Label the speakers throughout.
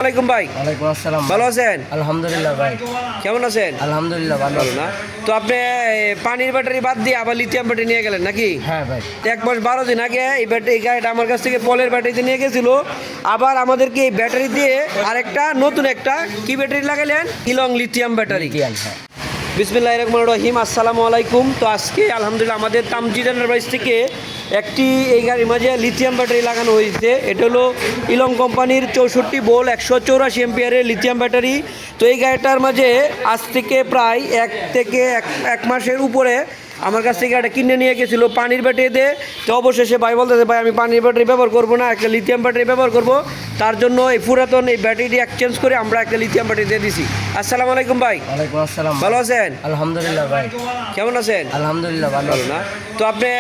Speaker 1: ওয়ালাইকুম ভাই।
Speaker 2: ওয়ালাইকুম আসসালাম।
Speaker 1: ভালো আছেন?
Speaker 2: আলহামদুলিল্লাহ ভাই।
Speaker 1: কেমন আছেন?
Speaker 2: আলহামদুলিল্লাহ ভালো
Speaker 1: না তো আপনি পানির ব্যাটারি বাদ দিয়ে আবার লিথিয়াম ব্যাটারি নিয়ে গেলেন নাকি?
Speaker 2: হ্যাঁ ভাই।
Speaker 1: 1 মাস 12 দিন আগে এই ব্যাটারি গাড়িটা আমার কাছ থেকে পলের ব্যাটারিতে নিয়ে গেছিল। আবার আমাদেরকে এই ব্যাটারি দিয়ে আরেকটা নতুন একটা কি ব্যাটারি লাগালেন? ইলং লিথিয়াম ব্যাটারি।
Speaker 2: হ্যাঁ।
Speaker 1: বিসমিল্লাহির রহমানির রহিম। আসসালামু আলাইকুম। তো আজকে আলহামদুলিল্লাহ আমাদের তামজিদ এন্টারপ্রাইজ থেকে একটি এই গাড়ির মাঝে লিথিয়াম ব্যাটারি লাগানো হয়েছে। এটা হলো ইলং কোম্পানির 64 ভোল্ট 184 এম্পিয়ারের লিথিয়াম ব্যাটারি। তো এই গাড়িটার মাঝে আজ থেকে প্রায় এক মাসের উপরে আমার কাছ থেকে একটা কিনে নিয়ে গেছিলো পানির ব্যাটারিতে। তো অবশেষে ভাই বলতেছে, ভাই আমি পানির ব্যাটারি ব্যবহার করবো না, একটা লিথিয়াম ব্যাটারি ব্যবহার করবো। তার জন্য এই পুরাতন এই ব্যাটারিটি এক্সচেঞ্জ করে আমরা একটা লিথিয়াম ব্যাটারি দিয়ে দিছি। আসসালামু আলাইকুম ভাই।
Speaker 2: ওয়ালাইকুম আসসালাম।
Speaker 1: ভালো আছেন?
Speaker 2: আলহামদুলিল্লাহ ভাই।
Speaker 1: কেমন আছেন?
Speaker 2: আলহামদুলিল্লাহ ভালো।
Speaker 1: না তো আপনি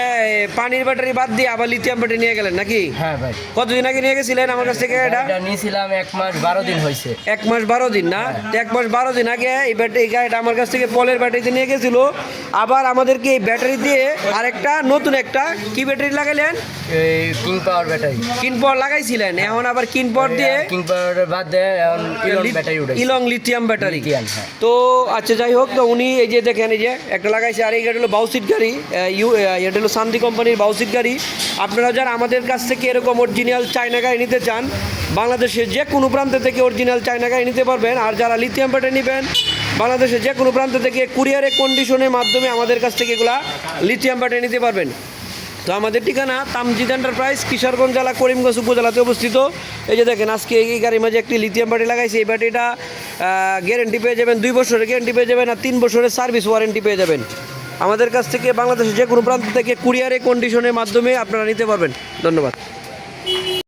Speaker 1: পানির ব্যাটারি বাদ দিয়ে আবার লিথিয়াম ব্যাটারি নিয়ে গেলেন নাকি?
Speaker 2: হ্যাঁ ভাই।
Speaker 1: কতদিন আগে নিয়ে গেছিলেন আমার কাছ থেকে? এটা
Speaker 2: নিয়েছিলাম 1 মাস 12 দিন হয়েছে।
Speaker 1: 1 মাস 12 দিন না? 1 মাস 12 দিন আগে এই গাড়িটা আমার কাছ থেকে পলের ব্যাটারিতে নিয়ে গেছিল। আবার আমাদেরকে এই ব্যাটারি দিয়ে আরেকটা নতুন একটা কি ব্যাটারি লাগালেন?
Speaker 2: এই কিং পাওয়ার ব্যাটারি।
Speaker 1: কিং পাওয়ার লাগাইছিলেন, এখন আবার কিং পাওয়ার দিয়ে
Speaker 2: কিং পাওয়ার বাদ দিয়ে এখন ইলং ব্যাটারি উঠেছে।
Speaker 1: ইলং লিথিয়াম ব্যাটারি।
Speaker 2: হ্যাঁ।
Speaker 1: তো আচ্ছা যাই হোক, তো উনি এই যে দেখেন এই যে একটা লাগাইছে। আর এই গাড়ি হলো বাউসিট গাড়ি, এটা হলো শান্তি কোম্পানির বাউসিট গাড়ি। আপনারা যারা আমাদের কাছ থেকে এরকম অরিজিনাল চায়না গাড়ি নিতে চান, বাংলাদেশের যে কোনো প্রান্ত থেকে অরিজিনাল চায়না গাড়ি নিতে পারবেন। আর যারা লিথিয়াম ব্যাটারি নেবেন, বাংলাদেশের যে কোনো প্রান্ত থেকে কুরিয়ারের কন্ডিশনের মাধ্যমে আমাদের কাছ থেকে এগুলা লিথিয়াম ব্যাটারি নিতে পারবেন। তো আমাদের ঠিকানা তামজিদ এন্টারপ্রাইজ, কিশোরগঞ্জ জেলা, করিমগঞ্জ উপজেলাতে অবস্থিত। এই যে দেখেন আজকে এই গাড়ির মাঝে একটি লিথিয়াম ব্যাটারি লাগাইছে। এই ব্যাটারিটা গ্যারেন্টি পেয়ে যাবেন, 2 বছরের গ্যারেন্টি পেয়ে যাবেন, আর 3 বছরের সার্ভিস ওয়ারেন্টি পেয়ে যাবেন। আমাদের কাছ থেকে বাংলাদেশের যে কোনো প্রান্ত থেকে কুরিয়ারে কন্ডিশনের মাধ্যমে আপনারা নিতে পারবেন। ধন্যবাদ।